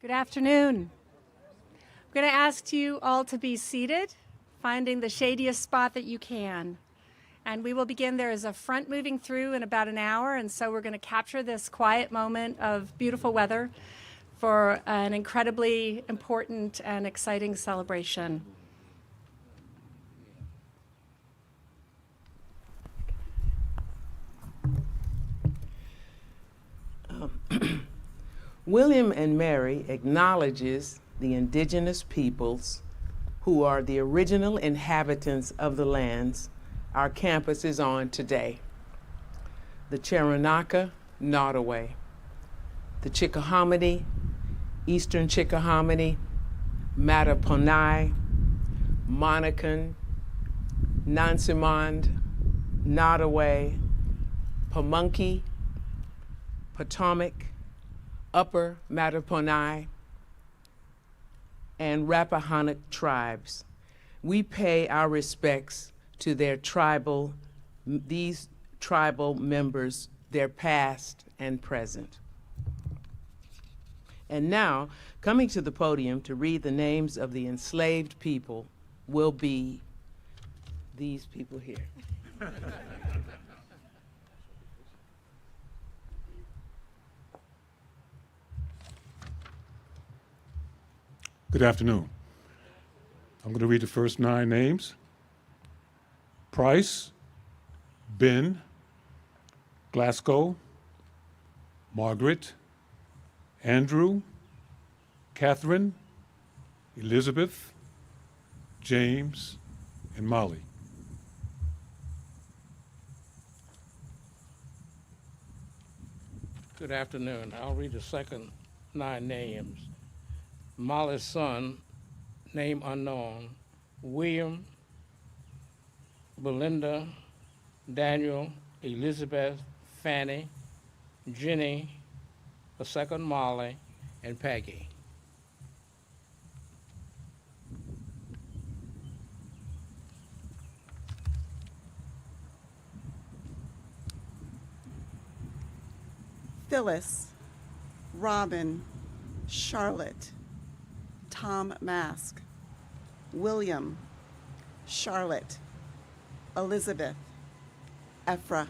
Good afternoon. I'm going to ask you all to be seated, finding the shadiest spot that you can. And we will begin. There is a front moving through in about an hour, and so we're going to capture this quiet moment of beautiful weather for an incredibly important and exciting celebration. William and Mary acknowledges the indigenous peoples who are the original inhabitants of the lands our campus is on today. The Cheronaka, Nottoway, the Chickahominy, Eastern Chickahominy, Mattaponi, Monacan, Nansemond, Nottoway, Pamunkey, Potomac, Upper Mattaponi, and Rappahannock tribes. We pay our respects to these tribal members, their past and present. And now, coming to the podium to read the names of the enslaved people will be these people here. Good afternoon. I'm going to read the first 9 names. Price, Ben, Glasgow, Margaret, Andrew, Catherine, Elizabeth, James, and Molly. Good afternoon. I'll read the second 9 names. Molly's son, name unknown, William, Belinda, Daniel, Elizabeth, Fanny, Jenny, the second Molly, and Peggy. Phyllis, Robin, Charlotte, Tom Mask, William, Charlotte, Elizabeth, Ephra,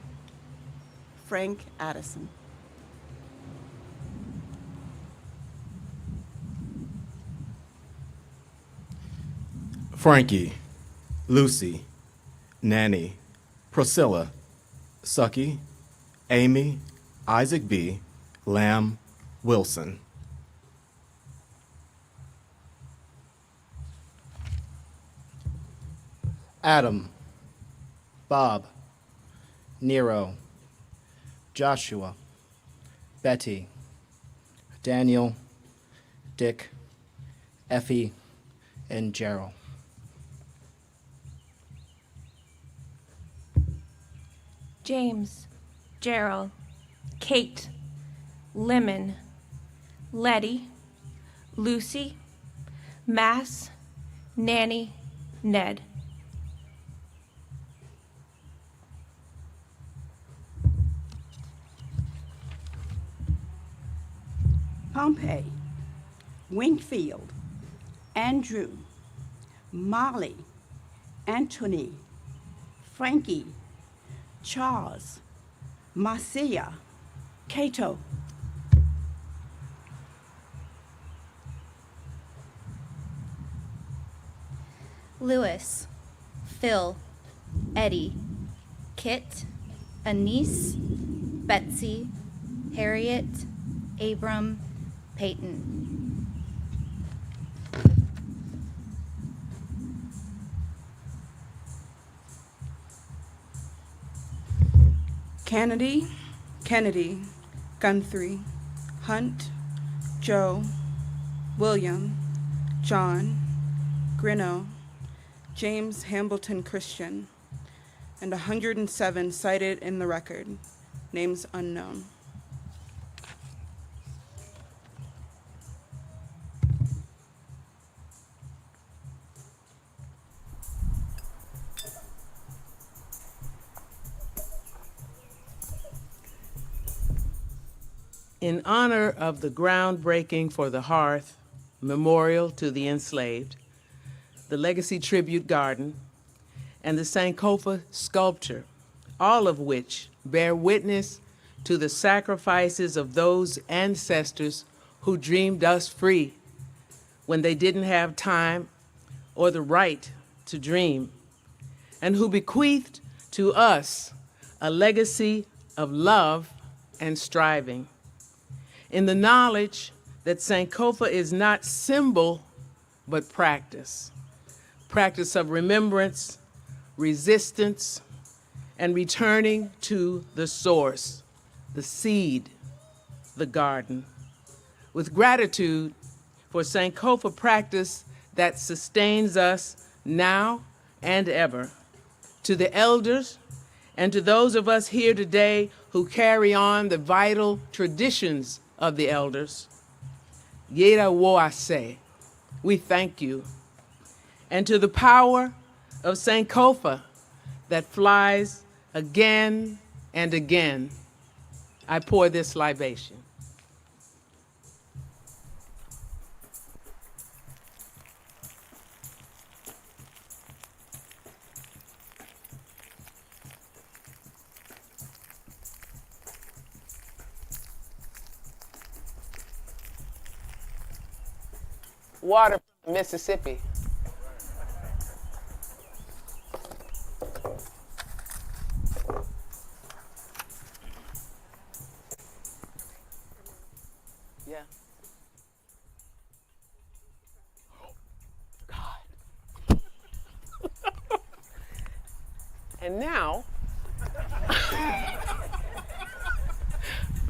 Frank Addison. Frankie, Lucy, Nanny, Priscilla, Sucky, Amy, Isaac B., Lamb, Wilson. Adam, Bob, Nero, Joshua, Betty, Daniel, Dick, Effie, and Gerald. James, Gerald, Kate, Lemon, Letty, Lucy, Mass, Nanny, Ned. Pompey, Wingfield, Andrew, Molly, Anthony, Frankie, Charles, Marcia, Cato. Lewis, Phil, Eddie, Kit, Anise, Betsy, Harriet, Abram, Peyton. Kennedy, Guthrie, Hunt, Joe, William, John, Grinnell, James Hambleton Christian, and 107 cited in the record, names unknown. in honor of the groundbreaking for the Hearth Memorial to the Enslaved, the Legacy Tribute Garden, and the Sankofa sculpture, all of which bear witness to the sacrifices of those ancestors who dreamed us free when they didn't have time or the right to dream, and who bequeathed to us a legacy of love and striving, in the knowledge that Sankofa is not symbol, but practice. Practice of remembrance, resistance, and returning to the source, the seed, the garden, with gratitude for Sankofa practice that sustains us now and ever. To the elders and to those of us here today who carry on the vital traditions of the elders, Yera Woase, we thank you. And to the power of Sankofa that flies again and again, I pour this libation. Water from Mississippi. Yeah. God. And now,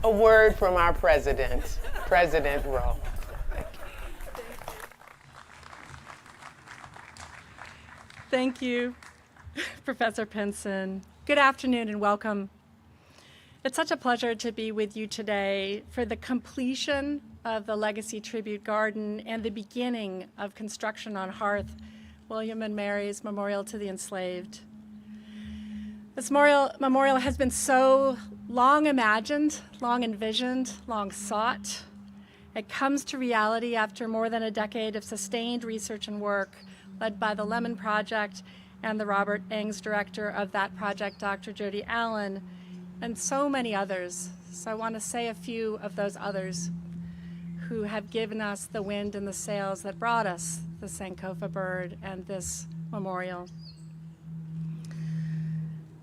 a word from our president, President Rowe. Thank you, Professor Pinson. Good afternoon and welcome. It's such a pleasure to be with you today for the completion of the Legacy Tribute Garden and the beginning of construction on Hearth, William and Mary's Memorial to the Enslaved. This memorial has been so long imagined, long envisioned, long sought. It comes to reality after more than a decade of sustained research and work led by the Lemon Project and the Robert Engs director of that project, Dr. Jody Allen, and so many others. So I want to say a few of those others who have given us the wind and the sails that brought us the Sankofa bird and this memorial.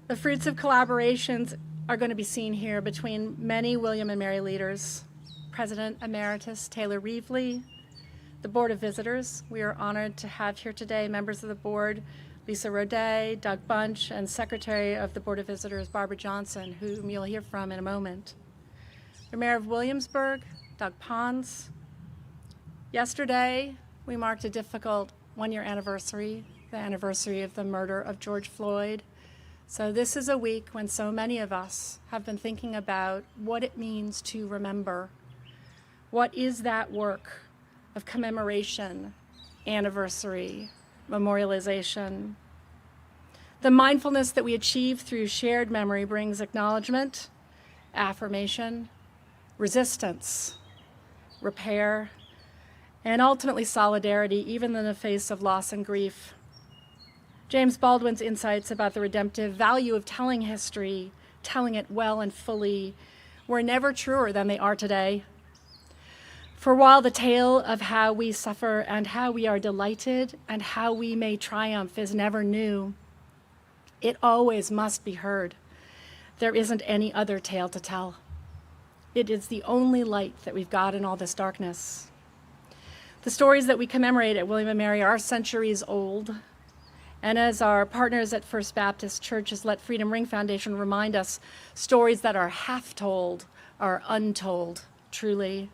The fruits of collaborations are going to be seen here between many William and Mary leaders, President Emeritus Taylor Reevely, the Board of Visitors. We are honored to have here today members of the board, Lisa Rodet, Doug Bunch, and Secretary of the Board of Visitors, Barbara Johnson, whom you'll hear from in a moment. The Mayor of Williamsburg, Doug Pons. Yesterday, we marked a difficult one-year anniversary, the anniversary of the murder of George Floyd. So this is a week when so many of us have been thinking about what it means to remember. What is that work of commemoration, anniversary, memorialization? The mindfulness that we achieve through shared memory brings acknowledgment, affirmation, resistance, repair, and ultimately solidarity, even in the face of loss and grief. James Baldwin's insights about the redemptive value of telling history, telling it well and fully, were never truer than they are today. For while the tale of how we suffer and how we are delighted and how we may triumph is never new, it always must be heard. There isn't any other tale to tell. It is the only light that we've got in all this darkness. The stories that we commemorate at William and Mary are centuries old. And as our partners at First Baptist Church's Let Freedom Ring Foundation remind us, stories that are half told are untold, truly.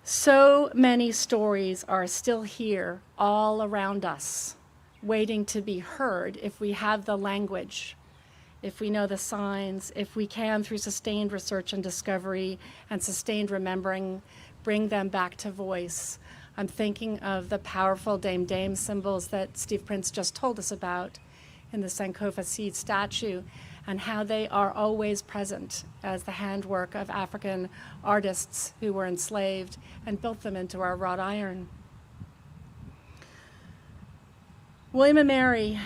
So many stories are still here all around us, waiting to be heard if we have the language, if we know the signs, if we can, through sustained research and discovery and sustained remembering, bring them back to voice. I'm thinking of the powerful Dame Dame symbols that Steve Prince just told us about in the Sankofa seed statue, and how they are always present as the handwork of African artists who were enslaved and built them into our wrought iron. William and Mary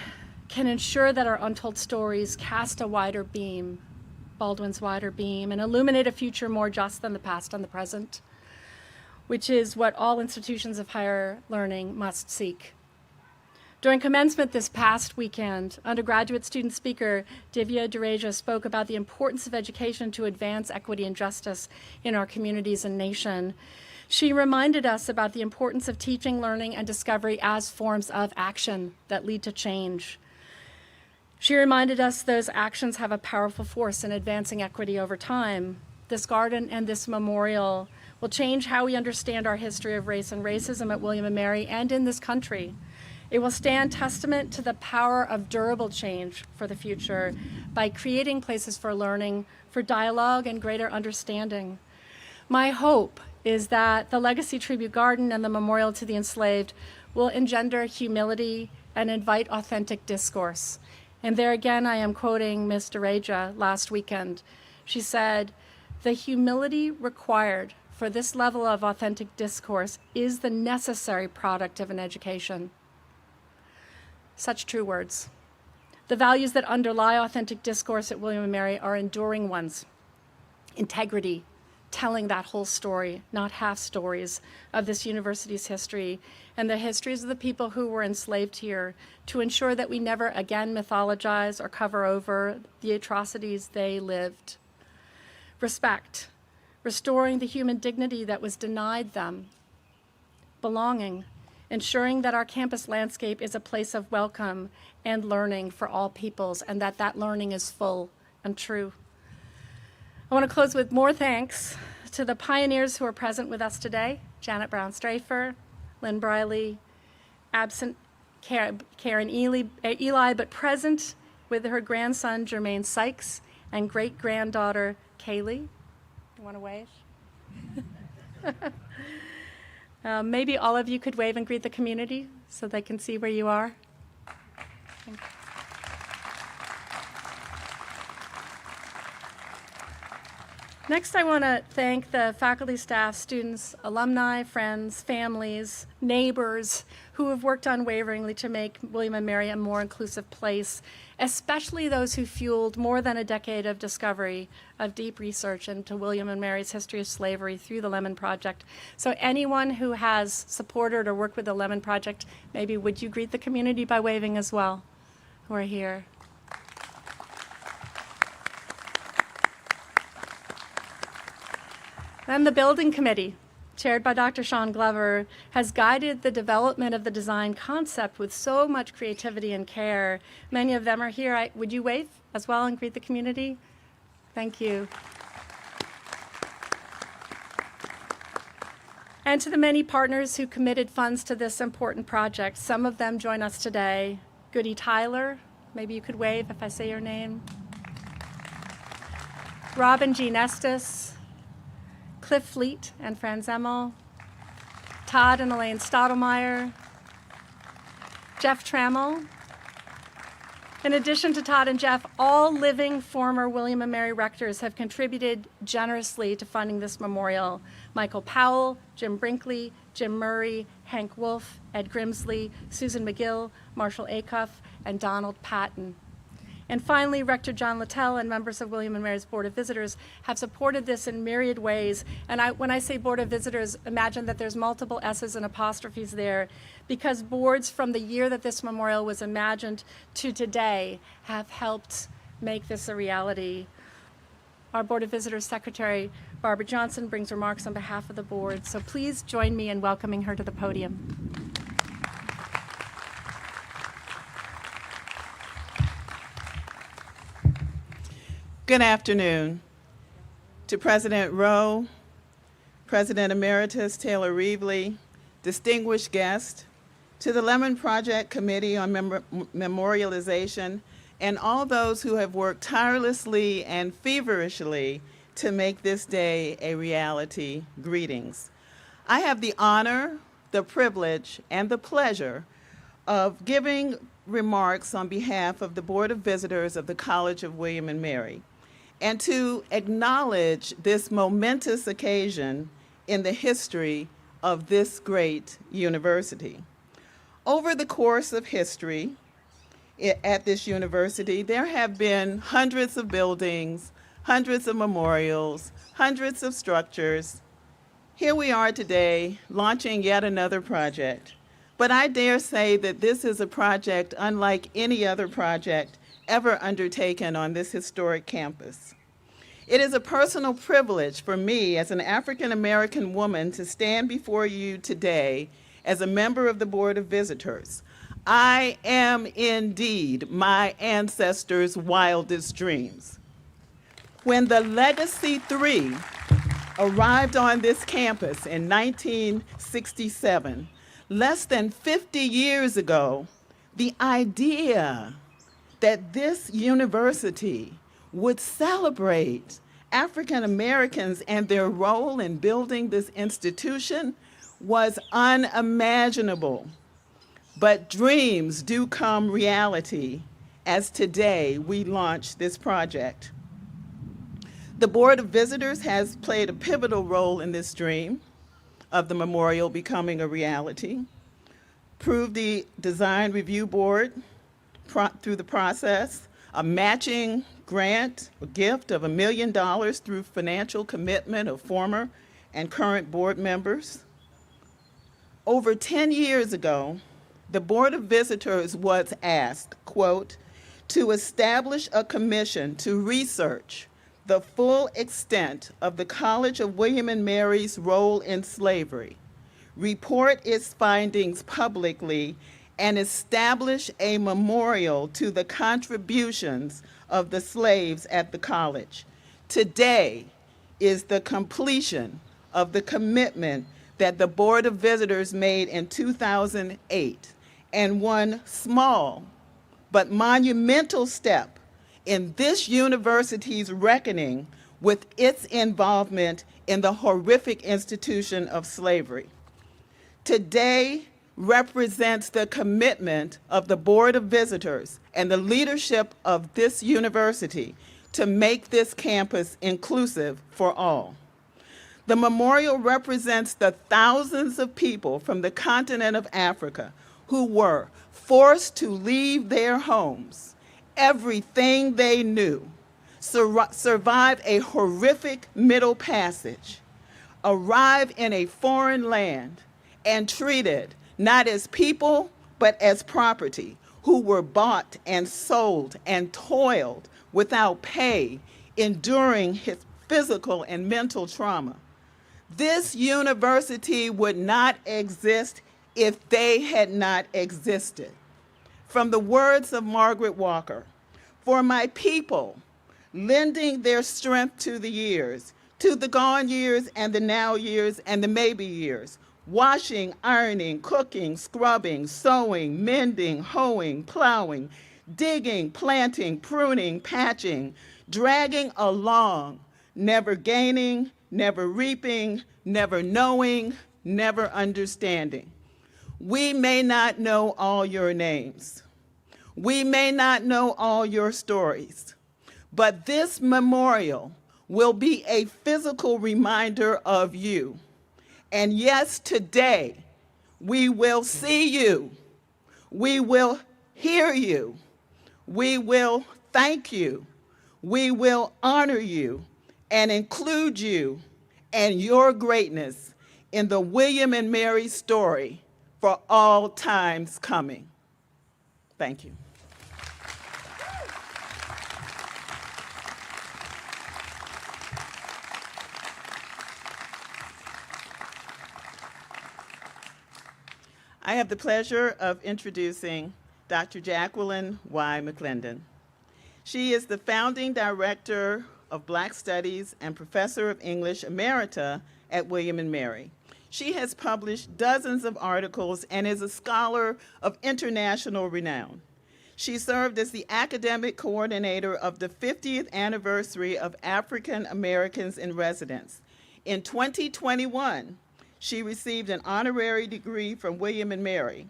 can ensure that our untold stories cast a wider beam, Baldwin's wider beam, and illuminate a future more just than the past and the present, which is what all institutions of higher learning must seek. During commencement this past weekend, undergraduate student speaker Divya Dureja spoke about the importance of education to advance equity and justice in our communities and nation. She reminded us about the importance of teaching, learning, and discovery as forms of action that lead to change. She reminded us those actions have a powerful force in advancing equity over time. This garden and this memorial will change how we understand our history of race and racism at William and Mary and in this country. It will stand testament to the power of durable change for the future by creating places for learning, for dialogue, and greater understanding. My hope is that the Legacy Tribute Garden and the Memorial to the Enslaved will engender humility and invite authentic discourse. And there again, I am quoting Ms. Dureja last weekend. She said, "The humility required for this level of authentic discourse is the necessary product of an education." Such true words. The values that underlie authentic discourse at William and Mary are enduring ones. Integrity, telling that whole story, not half stories, of this university's history and the histories of the people who were enslaved here, to ensure that we never again mythologize or cover over the atrocities they lived. Respect, restoring the human dignity that was denied them. Belonging, ensuring that our campus landscape is a place of welcome and learning for all peoples, and that that learning is full and true. I want to close with more thanks to the pioneers who are present with us today: Janet Brown-Strafer, Lynn Briley, absent Karen Eli, but present with her grandson Jermaine Sykes and great-granddaughter Kaylee. You want to wave? Maybe all of you could wave and greet the community so they can see where you are. Next, I want to thank the faculty, staff, students, alumni, friends, families, neighbors who have worked unwaveringly to make William and Mary a more inclusive place, especially those who fueled more than a decade of discovery, of deep research into William and Mary's history of slavery through the Lemon Project. So anyone who has supported or worked with the Lemon Project, maybe would you greet the community by waving as well, who are here? Then the building committee, chaired by Dr. Sean Glover, has guided the development of the design concept with so much creativity and care. Many of them are here. Would you wave as well and greet the community? Thank you. And to the many partners who committed funds to this important project. Some of them join us today. Goody Tyler, maybe you could wave if I say your name. Robin G. Nestis, Cliff Fleet and Fran Zemmel, Todd and Elaine Stottlemyre, Jeff Trammell. In addition to Todd and Jeff, all living former William and Mary rectors have contributed generously to funding this memorial. Michael Powell, Jim Brinkley, Jim Murray, Hank Wolf, Ed Grimsley, Susan McGill, Marshall Acuff, and Donald Patton. And finally, Rector John Littell and members of William and Mary's Board of Visitors have supported this in myriad ways. And when I say Board of Visitors, imagine that there's multiple S's and apostrophes there, because boards from the year that this memorial was imagined to today have helped make this a reality. Our Board of Visitors Secretary, Barbara Johnson, brings remarks on behalf of the board. So please join me in welcoming her to the podium. Good afternoon to President Rowe, President Emeritus Taylor Reevely, distinguished guests, to the Lemon Project Committee on Memorialization, and all those who have worked tirelessly and feverishly to make this day a reality. Greetings. I have the honor, the privilege, and the pleasure of giving remarks on behalf of the Board of Visitors of the College of William and Mary, and to acknowledge this momentous occasion in the history of this great university. Over the course of history at this university, there have been hundreds of buildings, hundreds of memorials, hundreds of structures. Here we are today, launching yet another project. But I dare say that this is a project unlike any other project ever undertaken on this historic campus. It is a personal privilege for me as an African American woman to stand before you today as a member of the Board of Visitors. I am indeed my ancestors' wildest dreams. When the Legacy 3 arrived on this campus in 1967, less than 50 years ago, the idea that this university would celebrate African Americans and their role in building this institution was unimaginable. But dreams do come reality, as today we launch this project. The Board of Visitors has played a pivotal role in this dream of the memorial becoming a reality. Approved the Design Review Board through the process, a matching grant, a gift of $1 million through financial commitment of former and current board members. Over 10 years ago, the Board of Visitors was asked, quote, to establish a commission to research the full extent of the College of William and Mary's role in slavery, report its findings publicly, and establish a memorial to the contributions of the slaves at the college. Today is the completion of the commitment that the Board of Visitors made in 2008, and one small but monumental step in this university's reckoning with its involvement in the horrific institution of slavery. Today represents the commitment of the Board of Visitors and the leadership of this university to make this campus inclusive for all. The memorial represents the thousands of people from the continent of Africa who were forced to leave their homes, everything they knew, survive a horrific Middle Passage, arrive in a foreign land, and treated not as people, but as property, who were bought and sold and toiled without pay, enduring his physical and mental trauma. This university would not exist if they had not existed. From the words of Margaret Walker, for my people, lending their strength to the years, to the gone years and the now years and the maybe years, washing, ironing, cooking, scrubbing, sewing, mending, hoeing, plowing, digging, planting, pruning, patching, dragging along, never gaining, never reaping, never knowing, never understanding. We may not know all your names. We may not know all your stories, but this memorial will be a physical reminder of you. And yes, today, we will see you. We will hear you. We will thank you. We will honor you and include you and your greatness in the William and Mary story for all times coming. Thank you. I have the pleasure of introducing Dr. Jacqueline Y. McClendon. She is the founding director of Black Studies and professor of English Emerita at William and Mary. She has published dozens of articles and is a scholar of international renown. She served as the academic coordinator of the 50th anniversary of African Americans in Residence. In 2021, she received an honorary degree from William and Mary,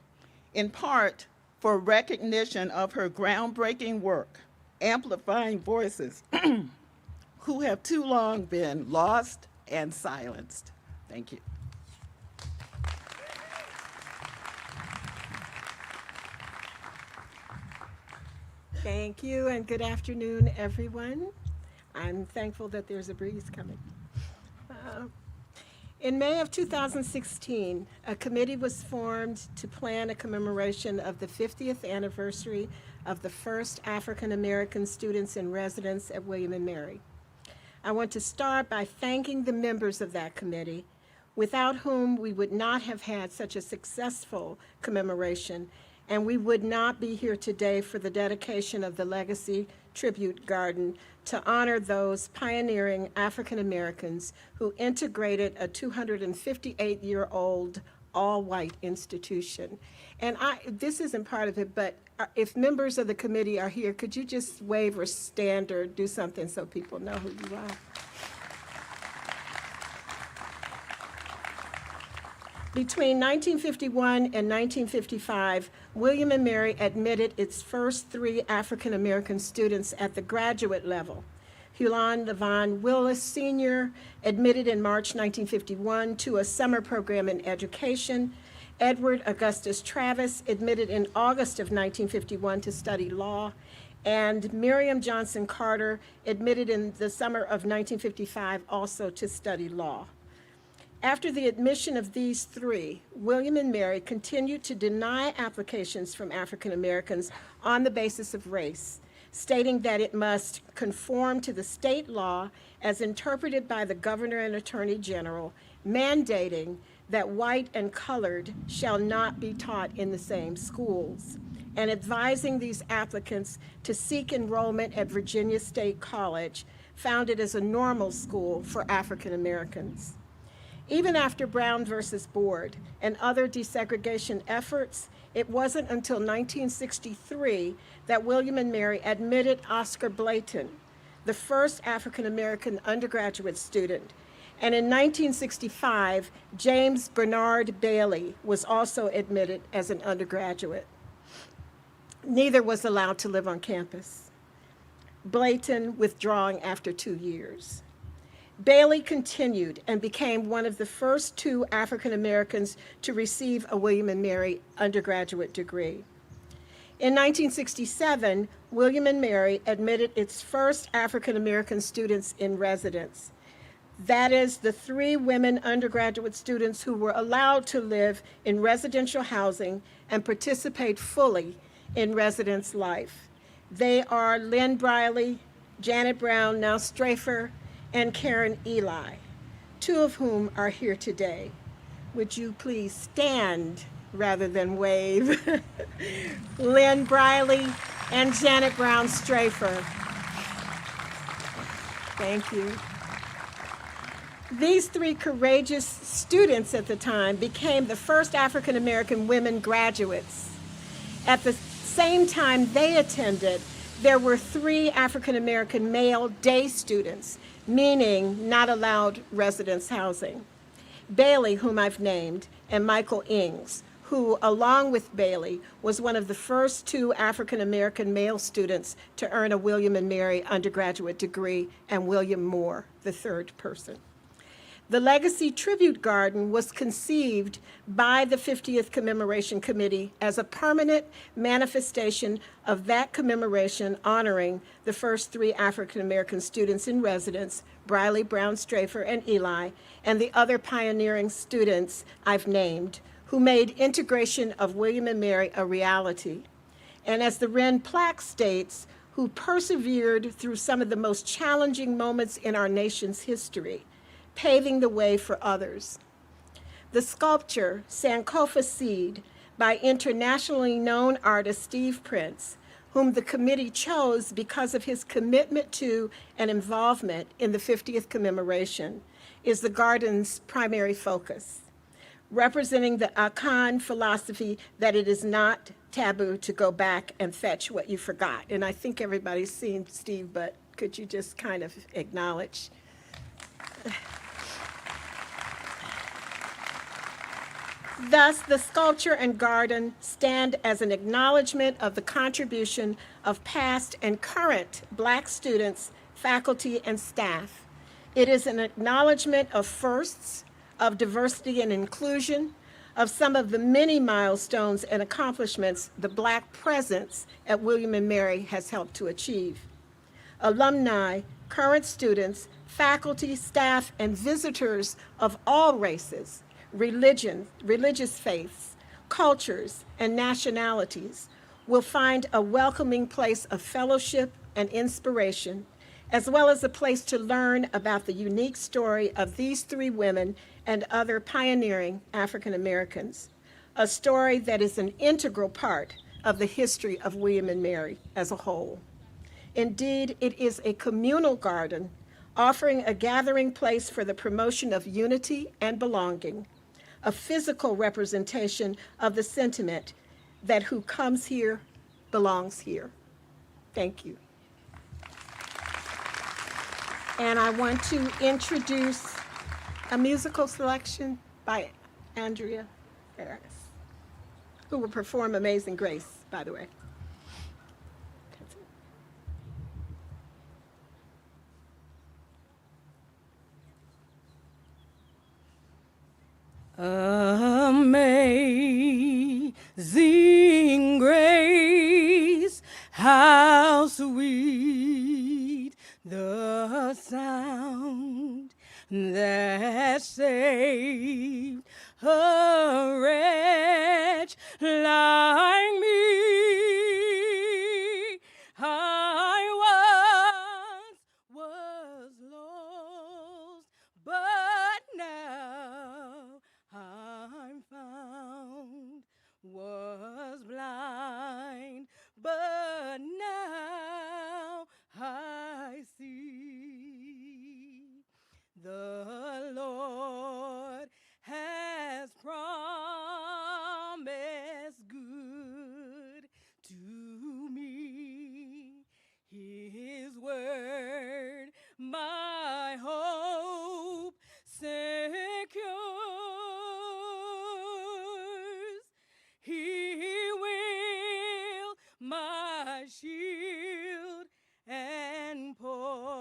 in part for recognition of her groundbreaking work, amplifying voices who have too long been lost and silenced. Thank you. Thank you, and good afternoon, everyone. I'm thankful that there's a breeze coming. In May of 2016, a committee was formed to plan a commemoration of the 50th anniversary of the first African American students in residence at William & Mary. I want to start by thanking the members of that committee, without whom we would not have had such a successful commemoration, and we would not be here today for the dedication of the Legacy Tribute Garden to honor those pioneering African Americans who integrated a 258-year-old all-white institution. And this isn't part of it, but if members of the committee are here, could you just wave or stand or do something so people know who you are? Between 1951 and 1955, William & Mary admitted its first 3 African American students at the graduate level. Hulan Levon Willis Sr. admitted in March 1951 to a summer program in education. Edward Augustus Travis admitted in August of 1951 to study law. And Miriam Johnson Carter admitted in the summer of 1955 also to study law. After the admission of these 3, William & Mary continued to deny applications from African Americans on the basis of race, stating that it must conform to the state law as interpreted by the Governor and Attorney General, mandating that white and colored shall not be taught in the same schools, and advising these applicants to seek enrollment at Virginia State College, founded as a normal school for African Americans. Even after Brown versus Board and other desegregation efforts, it wasn't until 1963 that William & Mary admitted Oscar Blayton, the first African American undergraduate student. And in 1965, James Bernard Bailey was also admitted as an undergraduate. Neither was allowed to live on campus. Blayton withdrawing after 2 years. Bailey continued and became one of the first 2 African Americans to receive a William & Mary undergraduate degree. In 1967, William & Mary admitted its first African American students in residence. That is, the 3 women undergraduate students who were allowed to live in residential housing and participate fully in residence life. They are Lynn Briley, Janet Brown, now Strafer, and Karen Eli, 2 of whom are here today. Would you please stand rather than wave? Lynn Briley and Janet Brown Strafer. Thank you. These 3 courageous students at the time became the first African American women graduates. At the same time they attended, there were 3 African American male day students, meaning not allowed residence housing. Bailey, whom I've named, and Michael Ings, who, along with Bailey, was one of the first 2 African American male students to earn a William & Mary undergraduate degree, and William Moore, the 3rd person. The Legacy Tribute Garden was conceived by the 50th Commemoration Committee as a permanent manifestation of that commemoration honoring the first 3 African American students in residence, Briley, Brown, Strafer, and Eli, and the other pioneering students I've named, who made integration of William & Mary a reality. And as the Wren plaque states, who persevered through some of the most challenging moments in our nation's history, paving the way for others. The sculpture, Sankofa Seed, by internationally known artist Steve Prince, whom the committee chose because of his commitment to and involvement in the 50th commemoration, is the garden's primary focus, representing the Akan philosophy that it is not taboo to go back and fetch what you forgot. And I think everybody's seen Steve, but could you just kind of acknowledge? Thus, the sculpture and garden stand as an acknowledgment of the contribution of past and current Black students, faculty, and staff. It is an acknowledgment of firsts, of diversity and inclusion, of some of the many milestones and accomplishments the Black presence at William & Mary has helped to achieve. Alumni, current students, faculty, staff, and visitors of all races, religious faiths, cultures, and nationalities will find a welcoming place of fellowship and inspiration, as well as a place to learn about the unique story of these three women and other pioneering African Americans, a story that is an integral part of the history of William & Mary as a whole. Indeed, it is a communal garden offering a gathering place for the promotion of unity and belonging, a physical representation of the sentiment that who comes here belongs here. Thank you. And I want to introduce a musical selection by Andrea Ferris, who will perform Amazing Grace, by the way. Amazing grace, how sweet the sound that saved a wretch like me. I once was lost, but now I'm found, was blind, but now I see. The Lord has promised good to me. His word, my hope secures. He will my shield and portion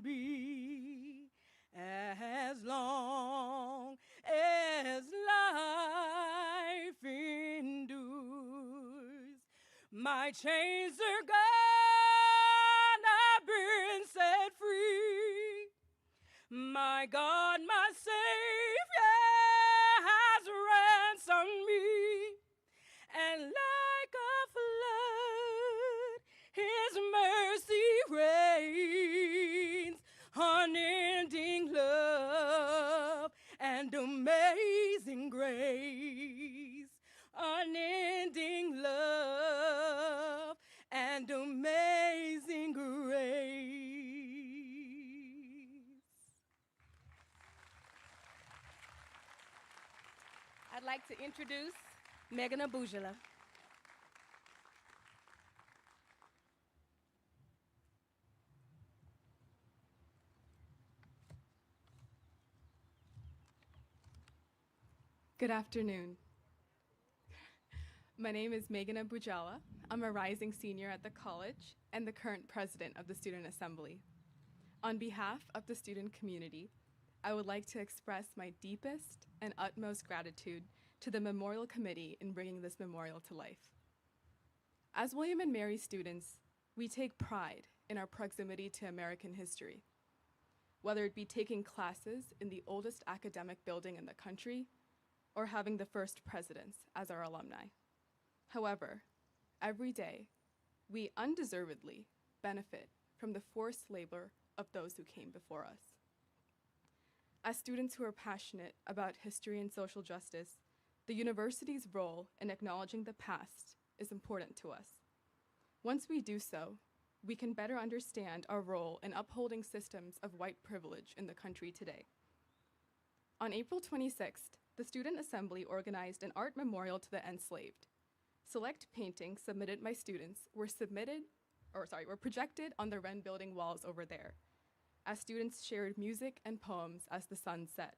be, as long as life endures. My chains are gone, I've been set free. My God, my Savior has ransomed me, and like a flood, His mercy reigns, unending love and amazing grace, unending love and amazing grace. I'd like to introduce Megan Abujala. Good afternoon. My name is Megan Abujala. I'm a rising senior at the college and the current president of the Student Assembly. On behalf of the student community, I would like to express my deepest and utmost gratitude to the Memorial Committee in bringing this memorial to life. As William & Mary students, we take pride in our proximity to American history, whether it be taking classes in the oldest academic building in the country or having the first presidents as our alumni. However, every day, we undeservedly benefit from the forced labor of those who came before us. As students who are passionate about history and social justice, the university's role in acknowledging the past is important to us. Once we do so, we can better understand our role in upholding systems of white privilege in the country today. On April 26th, the Student Assembly organized an art memorial to the enslaved. Select paintings submitted by students were projected on the Wren building walls over there, as students shared music and poems as the sun set.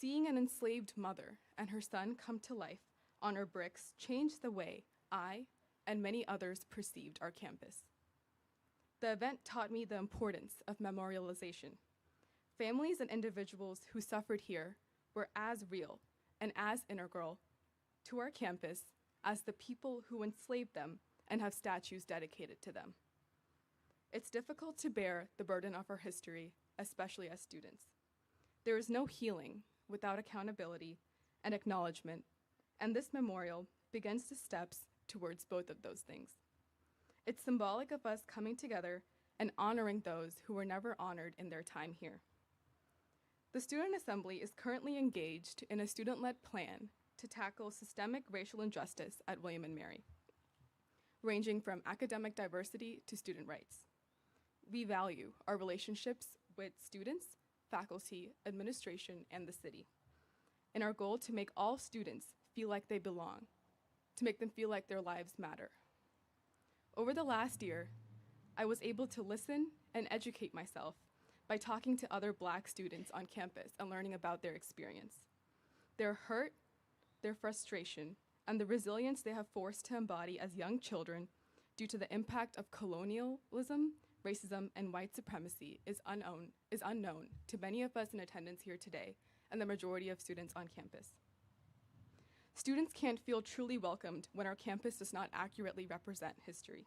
Seeing an enslaved mother and her son come to life on our bricks changed the way I and many others perceived our campus. The event taught me the importance of memorialization. Families and individuals who suffered here were as real and as integral to our campus as the people who enslaved them and have statues dedicated to them. It's difficult to bear the burden of our history, especially as students. There is no healing without accountability and acknowledgement, and this memorial begins the steps towards both of those things. It's symbolic of us coming together and honoring those who were never honored in their time here. The Student Assembly is currently engaged in a student-led plan to tackle systemic racial injustice at William & Mary, ranging from academic diversity to student rights. We value our relationships with students, faculty, administration, and the city, in our goal to make all students feel like they belong, to make them feel like their lives matter. Over the last year, I was able to listen and educate myself by talking to other Black students on campus and learning about their experience. Their hurt, their frustration, and the resilience they have forced to embody as young children due to the impact of colonialism, racism, and white supremacy is unknown to many of us in attendance here today and the majority of students on campus. Students can't feel truly welcomed when our campus does not accurately represent history.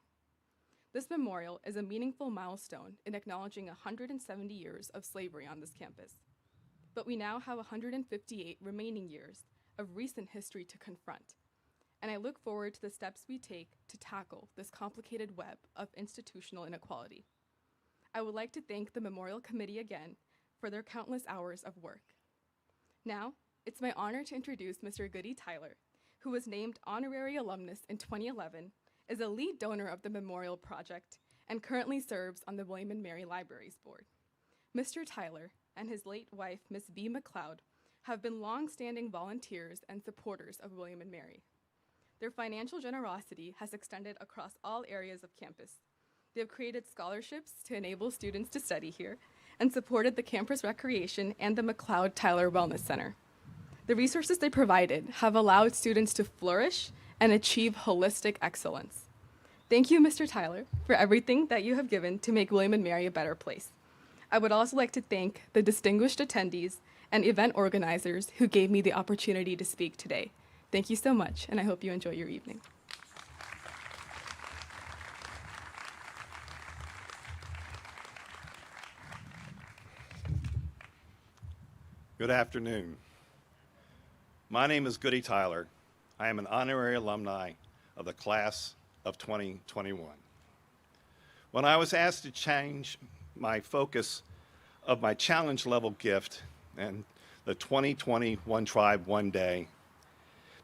This memorial is a meaningful milestone in acknowledging 170 years of slavery on this campus. But we now have 158 remaining years of recent history to confront, and I look forward to the steps we take to tackle this complicated web of institutional inequality. I would like to thank the Memorial Committee again for their countless hours of work. Now, it's my honor to introduce Mr. Goody Tyler, who was named Honorary Alumnus in 2011, is a lead donor of the Memorial Project, and currently serves on the William & Mary Libraries Board. Mr. Tyler and his late wife, Ms. B. McLeod, have been long-standing volunteers and supporters of William & Mary. Their financial generosity has extended across all areas of campus. They have created scholarships to enable students to study here and supported the campus recreation and the McLeod-Tyler Wellness Center. The resources they provided have allowed students to flourish and achieve holistic excellence. Thank you, Mr. Tyler, for everything that you have given to make William & Mary a better place. I would also like to thank the distinguished attendees and event organizers who gave me the opportunity to speak today. Thank you so much, and I hope you enjoy your evening. Good afternoon. My name is Goody Tyler. I am an honorary alumni of the class of 2021. When I was asked to change my focus of my challenge level gift and the 2020 One Tribe, One Day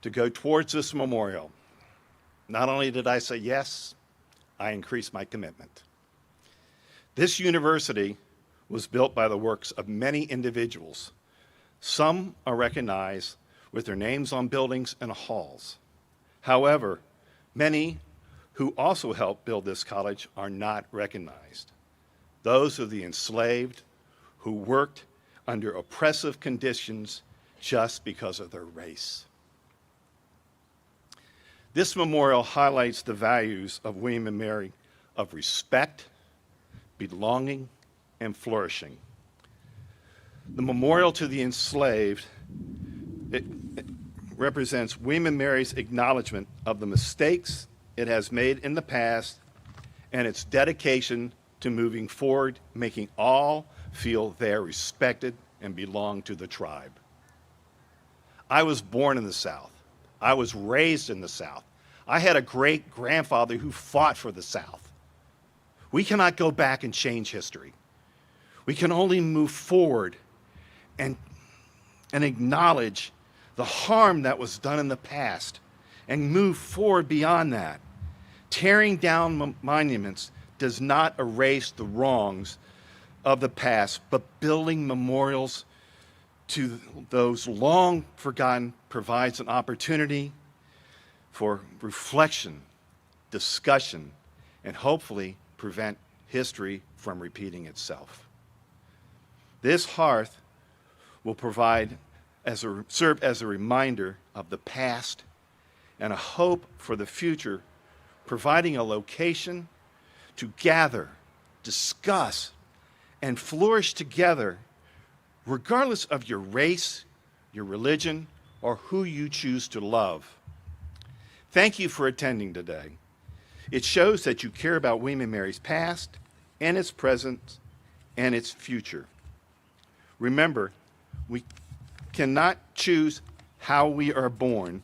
to go towards this memorial, not only did I say yes, I increased my commitment. This university was built by the works of many individuals. Some are recognized with their names on buildings and halls. However, many who also helped build this college are not recognized. Those are the enslaved who worked under oppressive conditions just because of their race. This memorial highlights the values of William & Mary of respect, belonging, and flourishing. The memorial to the enslaved, it represents William & Mary's acknowledgment of the mistakes it has made in the past and its dedication to moving forward, making all feel they are respected and belong to the tribe. I was born in the South. I was raised in the South. I had a great-grandfather who fought for the South. We cannot go back and change history. We can only move forward and acknowledge the harm that was done in the past and move forward beyond that. Tearing down monuments does not erase the wrongs of the past, but building memorials to those long forgotten provides an opportunity for reflection, discussion, and hopefully prevent history from repeating itself. This Hearth will provide serve as a reminder of the past and a hope for the future, providing a location to gather, discuss, and flourish together, regardless of your race, your religion, or who you choose to love. Thank you for attending today. It shows that you care about William & Mary's past and its present and its future. Remember, we cannot choose how we are born.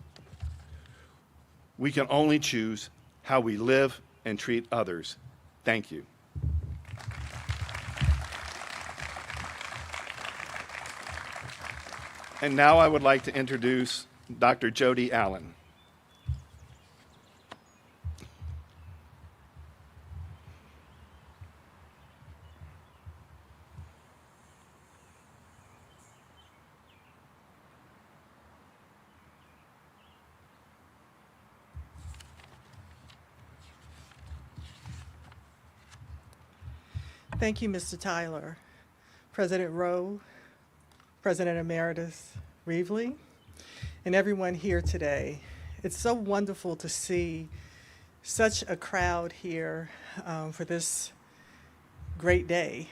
We can only choose how we live and treat others. Thank you. And now I would like to introduce Dr. Jody Allen. Thank you, Mr. Tyler. President Rowe, President Emeritus Reevely, and everyone here today. It's so wonderful to see such a crowd here for this great day.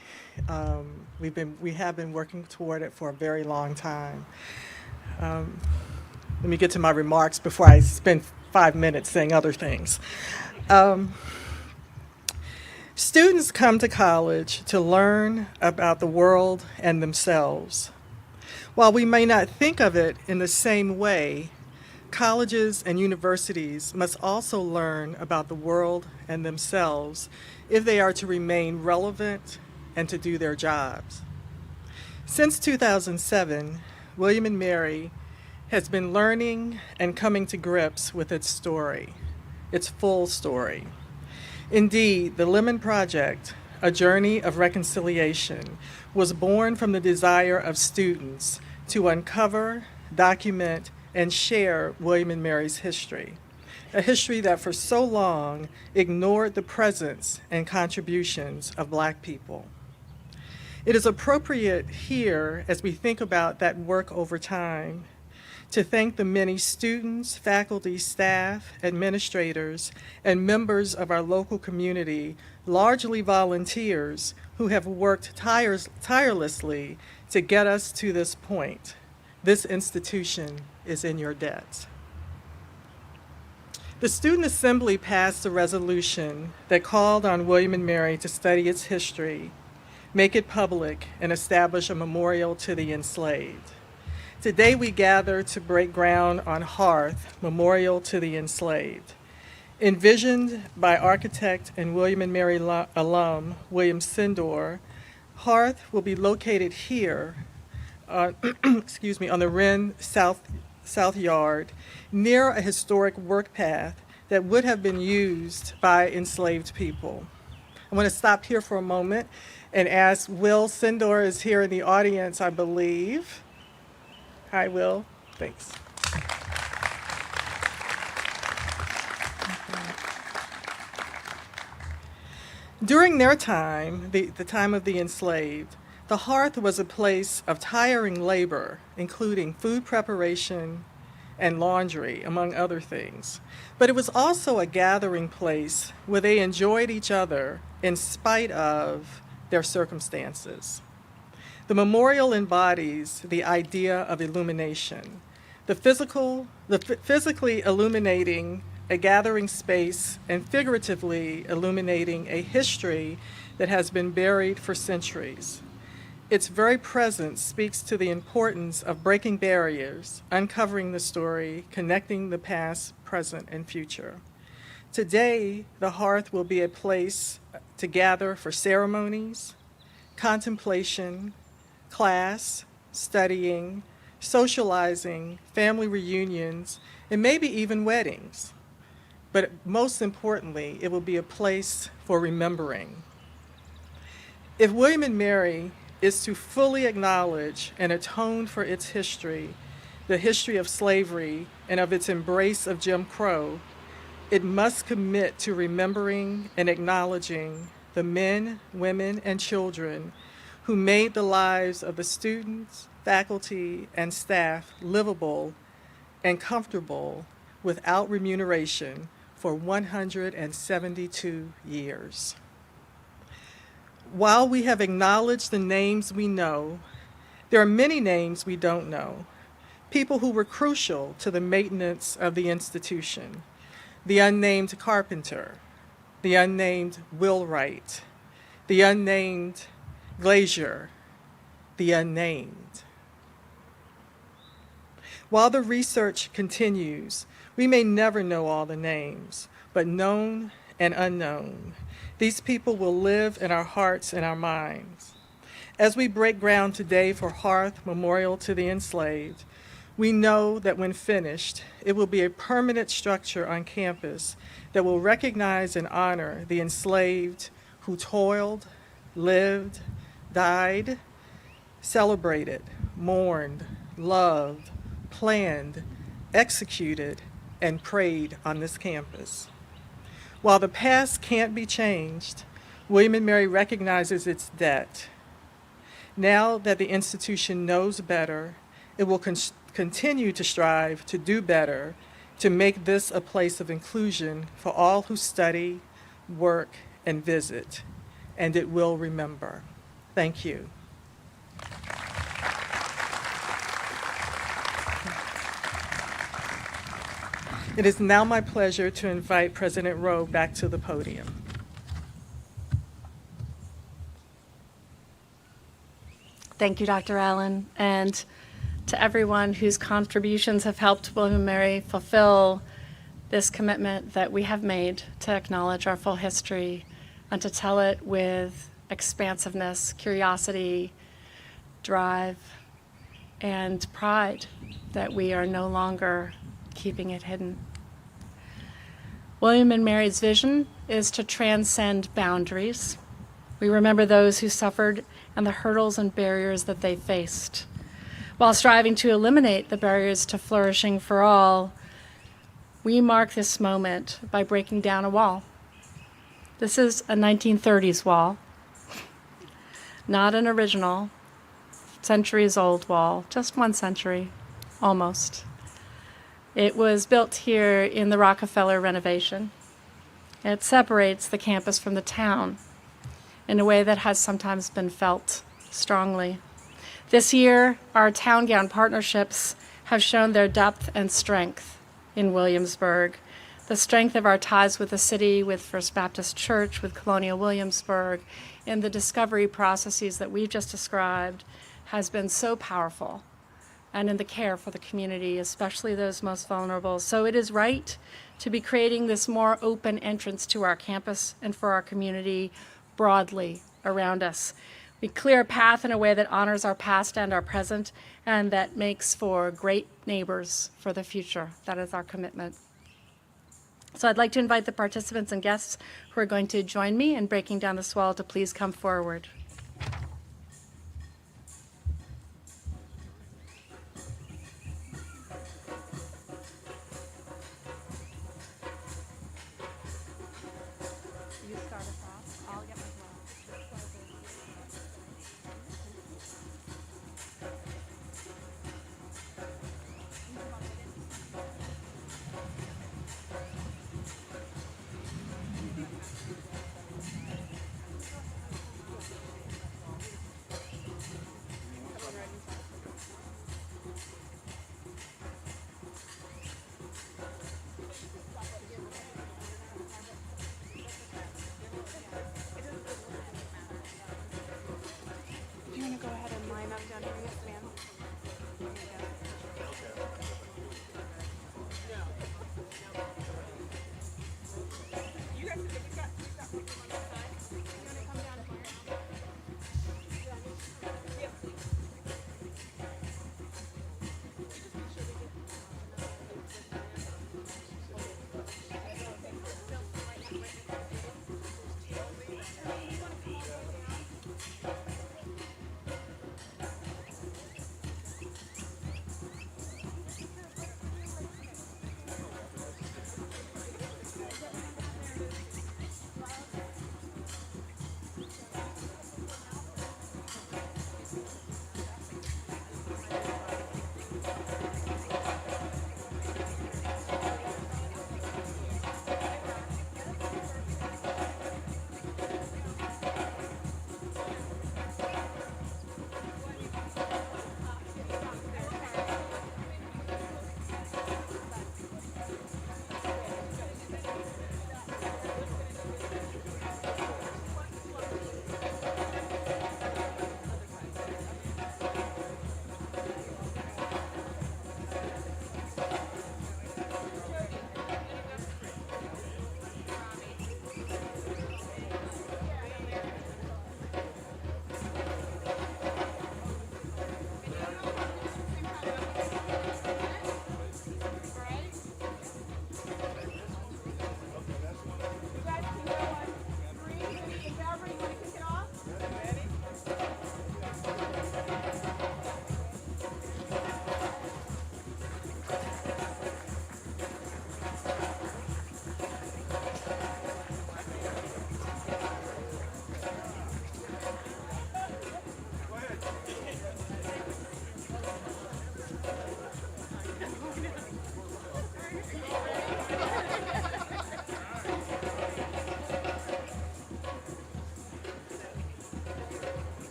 We have been working toward it for a very long time. Let me get to my remarks before I spend 5 minutes saying other things. Students come to college to learn about the world and themselves. While we may not think of it in the same way, colleges and universities must also learn about the world and themselves if they are to remain relevant and to do their jobs. Since 2007, William & Mary has been learning and coming to grips with its story, its full story. Indeed, the Lemon Project, a journey of reconciliation, was born from the desire of students to uncover, document, and share William & Mary's history, a history that for so long ignored the presence and contributions of Black people. It is appropriate here, as we think about that work over time, to thank the many students, faculty, staff, administrators, and members of our local community, largely volunteers, who have worked tirelessly to get us to this point. This institution is in your debt. The Student Assembly passed a resolution that called on William & Mary to study its history, make it public, and establish a memorial to the enslaved. Today we gather to break ground on Hearth, Memorial to the Enslaved. Envisioned by architect and William & Mary alum William Sindor, Hearth will be located here, on the Wren South Yard, near a historic work path that would have been used by enslaved people. I want to stop here for a moment and ask Will Sindor is here in the audience, I believe. Hi, Will. Thanks. During their time, the time of the enslaved, the hearth was a place of tiring labor, including food preparation and laundry, among other things. But it was also a gathering place where they enjoyed each other in spite of their circumstances. The memorial embodies the idea of illumination, the physically illuminating a gathering space and figuratively illuminating a history that has been buried for centuries. Its very presence speaks to the importance of breaking barriers, uncovering the story, connecting the past, present, and future. Today, the hearth will be a place to gather for ceremonies, contemplation, class, studying, socializing, family reunions, and maybe even weddings. But most importantly, it will be a place for remembering. If William & Mary is to fully acknowledge and atone for its history, the history of slavery and of its embrace of Jim Crow, it must commit to remembering and acknowledging the men, women, and children who made the lives of the students, faculty, and staff livable and comfortable without remuneration for 172 years. While we have acknowledged the names we know, there are many names we don't know. People who were crucial to the maintenance of the institution. The unnamed carpenter, the unnamed wheelwright, the unnamed glazier, the unnamed. While the research continues, we may never know all the names, but known and unknown, these people will live in our hearts and our minds. As we break ground today for Hearth Memorial to the Enslaved, we know that when finished, it will be a permanent structure on campus that will recognize and honor the enslaved who toiled, lived, died, celebrated, mourned, loved, planned, executed, and prayed on this campus. While the past can't be changed, William & Mary recognizes its debt. Now that the institution knows better, it will continue to strive to do better, to make this a place of inclusion for all who study, work, and visit, and it will remember. Thank you. It is now my pleasure to invite President Rowe back to the podium. Thank you, Dr. Allen, and to everyone whose contributions have helped William & Mary fulfill this commitment that we have made to acknowledge our full history and to tell it with expansiveness, curiosity, drive, and pride that we are no longer keeping it hidden. William & Mary's vision is to transcend boundaries. We remember those who suffered and the hurdles and barriers that they faced. While striving to eliminate the barriers to flourishing for all, we mark this moment by breaking down a wall. This is a 1930s wall, not an original, centuries-old wall, just 1 century, almost. It was built here in the Rockefeller renovation. It separates the campus from the town in a way that has sometimes been felt strongly. This year, our town gown partnerships have shown their depth and strength in Williamsburg. The strength of our ties with the city, with First Baptist Church, with Colonial Williamsburg, and the discovery processes that we've just described has been so powerful, and in the care for the community, especially those most vulnerable. So it is right to be creating this more open entrance to our campus and for our community broadly around us. We clear a path in a way that honors our past and our present, and that makes for great neighbors for the future. That is our commitment. So I'd like to invite the participants and guests who are going to join me in breaking down this wall to please come forward.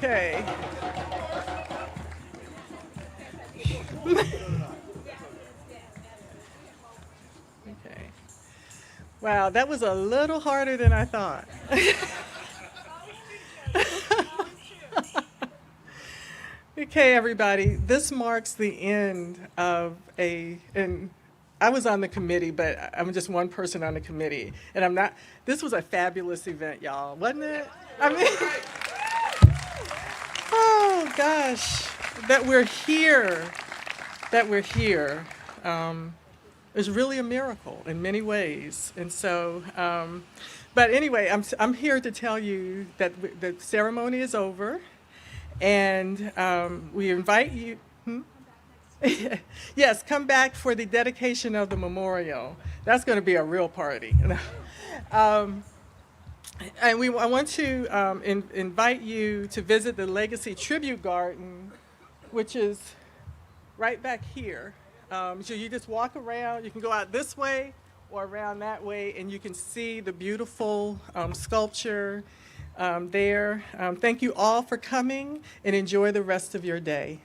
Okay. Okay. Wow, that was a little harder than I thought. Okay, everybody, this marks the end of and I was on the committee, but I'm just one person on the committee, and I'm not, this was a fabulous event, y'all, wasn't it? I mean, oh gosh, that we're here is really a miracle in many ways. And so, but anyway, I'm here to tell you that the ceremony is over, and we invite you. Yes, come back for the dedication of the memorial. That's going to be a real party. And I want to invite you to visit the Legacy Tribute Garden, which is right back here. So you just walk around. You can go out this way or around that way, and you can see the beautiful sculpture there. Thank you all for coming, and enjoy the rest of your day.